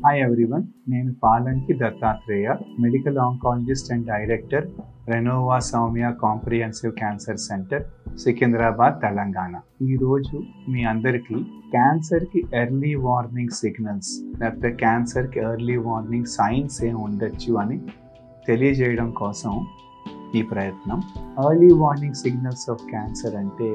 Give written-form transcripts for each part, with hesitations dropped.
Hi everyone, నేను Palanki Dattatreya, medical oncologist and director Renova Soumya comprehensive cancer centre, Secunderabad, Telangana. ఈరోజు మీ అందరికీ క్యాన్సర్కి ఎర్లీ వార్నింగ్ సిగ్నల్స్ లేకపోతే క్యాన్సర్కి ఎర్లీ వార్నింగ్ సైన్స్ ఏం ఉండొచ్చు అని తెలియజేయడం కోసం ఈ ప్రయత్నం. Early warning signals of cancer అంటే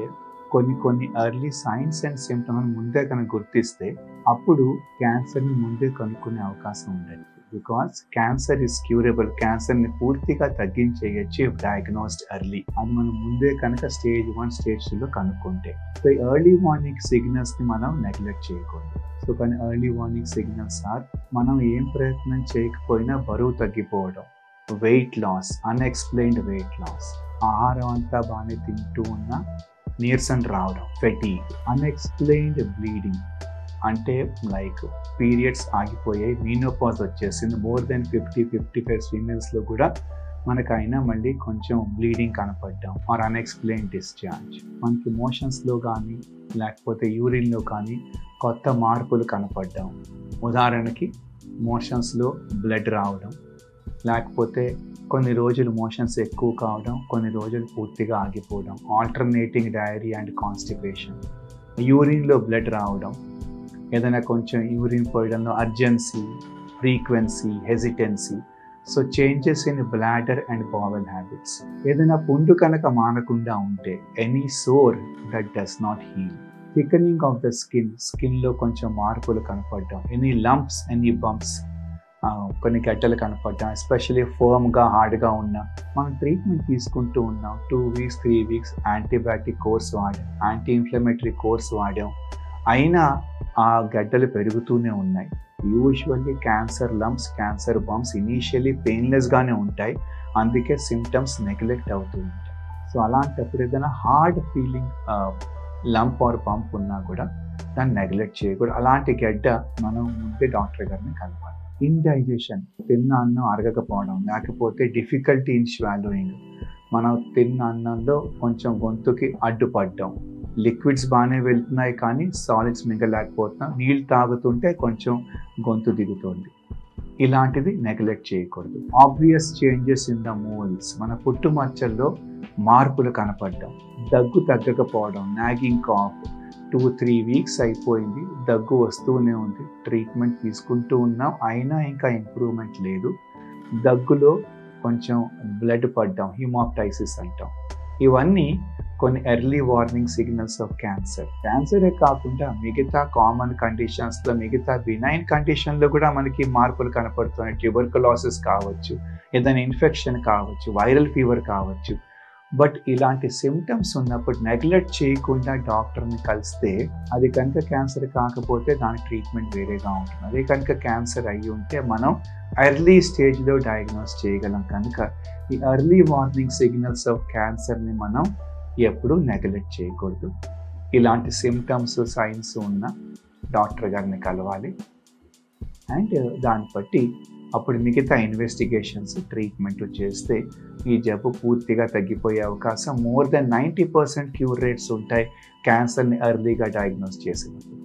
కొన్ని ఎర్లీ సైన్స్ అండ్ సిమ్టమ్స్ ముందే కనుక గుర్తిస్తే అప్పుడు క్యాన్సర్ని ముందే కనుక్కునే అవకాశం ఉండదు. Because cancer is curable. క్యాన్సర్ని పూర్తిగా తగ్గించేయచ్చు ఇఫ్ డయాగ్నోస్డ్ ఎర్లీ. అది మనం ముందే కనుక స్టేజ్ 1 స్టేజ్ 2లో కనుక్కుంటే. సో ఎర్లీ వార్నింగ్ సిగ్నల్స్ని మనం నెగ్లెక్ట్ చేయకూడదు. సో కానీ ఎర్లీ వార్నింగ్ సిగ్నల్స్ ఆర్ మనం ఏం ప్రయత్నం చేయకపోయినా బరువు తగ్గిపోవడం, weight loss, unexplained weight loss, ఆహారం అంతా బాగానే తింటూ ఉన్నా నీరసం రావడం, ఫెటీగ్, అన్ఎక్స్ప్లెయిన్డ్ బ్లీడింగ్ అంటే లైక్ పీరియడ్స్ ఆగిపోయాయి, మీనోపాజ్ వచ్చేసింది. మోర్ దెన్ 50-55 ఫీమేల్స్లో కూడా మనకైనా మళ్ళీ కొంచెం బ్లీడింగ్ కనపడడం ఆర్ అన్ఎక్స్ప్లెయిన్డ్ డిశ్చార్జ్. మనకి మోషన్స్లో కానీ లేకపోతే యూరిన్లో కానీ కొత్త మార్పులు కనపడడం. ఉదాహరణకి మోషన్స్లో బ్లడ్ రావడం, లేకపోతే కొన్ని రోజులు మోషన్స్ ఎక్కువ కావడం, కొన్ని రోజులు పూర్తిగా ఆగిపోవడం, ఆల్టర్నేటింగ్ డయరీ అండ్ కాన్స్టిపేషన్, యూరిన్లో బ్లడ్ రావడం, ఏదైనా కొంచెం యూరిన్ పోయడంలో urgency, frequency, hesitancy. So changes in bladder and bowel habits. ఏదైనా పుండు కనుక మానకుండా ఉంటే any sore that does not heal, thickening of the స్కిన్లో కొంచెం మార్పులు కనపడడం, ఎనీ లంప్స్, ఎనీ బంప్స్, కొన్ని గడ్డలు కనపడ్డాం, ఎస్పెషలీ ఫర్మ్గా హార్డ్గా ఉన్నా మనం ట్రీట్మెంట్ తీసుకుంటూ ఉన్నాం. 2 వీక్స్ 3 వీక్స్ యాంటీబయాటిక్ కోర్స్ వాడాం, యాంటీ ఇన్ఫ్లమేటరీ కోర్స్ వాడాం, అయినా ఆ గడ్డలు పెరుగుతూనే ఉన్నాయి. Usually cancer lumps, cancer bumps initially పెయిన్లెస్గానే ఉంటాయి, అందుకే సిమ్టమ్స్ నెగ్లెక్ట్ అవుతూ ఉంటాయి. సో అలాంటప్పుడు ఏదైనా hard feeling lump or bump ఉన్నా కూడా దాన్ని నెగ్లెక్ట్ చేయకూడదు. అలాంటి గడ్డ మనం ముందే డాక్టర్ గారిని కలవాలి. ఇండైజెషన్, తిన్న అన్నం అరగకపోవడం, లేకపోతే డిఫికల్టీ ఇన్ స్వాలోయింగ్, మనం తిన్న అన్నంలో కొంచెం గొంతుకి అడ్డుపడడం, లిక్విడ్స్ బాగానే వెళ్తున్నాయి కానీ సాలిడ్స్ మిగలేకపోతున్నాం, నీళ్ళు తాగుతుంటే కొంచెం గొంతు దిగుతుంది, ఇలాంటిది నెగ్లెక్ట్ చేయకూడదు. Obvious changes in the moles, మన పుట్టుమచ్చల్లో మార్పులు కనపడడం, దగ్గు తగ్గకపోవడం, నాగింగ్ కాఫ్, 2-3 వీక్స్ అయిపోయింది, దగ్గు వస్తూనే ఉంది, ట్రీట్మెంట్ తీసుకుంటూ ఉన్నాం, అయినా ఇంకా ఇంప్రూవ్మెంట్ లేదు, దగ్గులో కొంచెం బ్లడ్ పడ్డం, హిమోప్టైసిస్ అంటాం. ఇవన్నీ కొన్ని early warning signals of cancer. క్యాన్సరే కాకుండా మిగతా కామన్ కండిషన్స్లో, మిగతా బినైన్ కండిషన్లో కూడా మనకి మార్పులు కనపడుతున్నాయి. ట్యూబర్కులోసిస్ కావచ్చు, ఏదైనా ఇన్ఫెక్షన్ కావచ్చు, వైరల్ ఫీవర్ కావచ్చు. బట్ ఇలాంటి సిమ్టమ్స్ ఉన్నప్పుడు నెగ్లెక్ట్ చేయకుండా డాక్టర్ని కలిస్తే, అది కనుక క్యాన్సర్ కాకపోతే దాని ట్రీట్మెంట్ వేరేగా ఉంటుంది. అదే కనుక క్యాన్సర్ అయ్యి ఉంటే మనం ఎర్లీ స్టేజ్లో డయాగ్నోస్ చేయగలం. కనుక ఈ ఎర్లీ వార్నింగ్ సిగ్నల్స్ ఆఫ్ క్యాన్సర్ని మనం ఎప్పుడూ నెగ్లెక్ట్ చేయకూడదు. ఇలాంటి సిమ్టమ్స్, సైన్స్ ఉన్న డాక్టర్ గారిని కలవాలి అండ్ దాన్ని బట్టి అప్పుడు మిగతా ఇన్వెస్టిగేషన్స్, ట్రీట్మెంట్ చేస్తే ఈ జబ్బు పూర్తిగా తగ్గిపోయే అవకాశం మోర్ దెన్ 90% క్యూర్ రేట్స్ ఉంటాయి క్యాన్సర్ని ఎర్లీగా డయాగ్నోస్ చేసినప్పుడు.